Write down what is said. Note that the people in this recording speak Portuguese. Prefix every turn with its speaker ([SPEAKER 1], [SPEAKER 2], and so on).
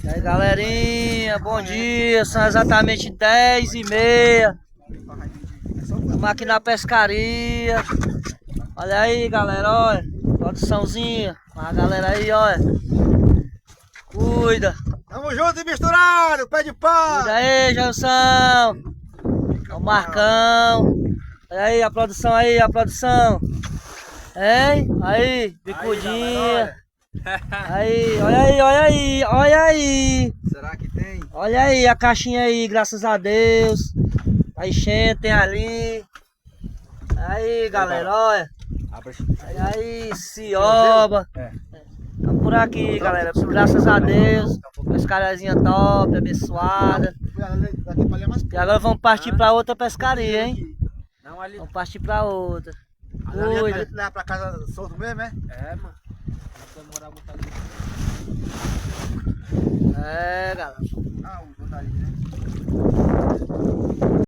[SPEAKER 1] E aí, galerinha, bom dia. São exatamente 10h30. Estamos aqui na pescaria. Olha aí, galera, olha. Produçãozinha. A galera aí, olha. Cuida.
[SPEAKER 2] Tamo junto e misturado, pé de pau.
[SPEAKER 1] Cuida aí, Jailson. O Marcão. Olha aí a produção aí, a produção. Hein? Aí, bicudinha. Aí, olha aí, olha aí, olha aí.
[SPEAKER 2] Será que tem?
[SPEAKER 1] Olha aí a caixinha aí, graças a Deus. Tá enchendo, tem ali. Aí, galera, olha. Aí, Cioba. Estamos por aqui, galera. Graças a Deus. Pescariazinha top, abençoada. E agora vamos partir pra outra pescaria, hein? Vamos partir pra outra. Cuida.
[SPEAKER 2] Leva pra casa solto mesmo, é?
[SPEAKER 3] É, mano. Vai demorar muito ali.
[SPEAKER 1] É, galera.
[SPEAKER 2] Ah, o botaria, né?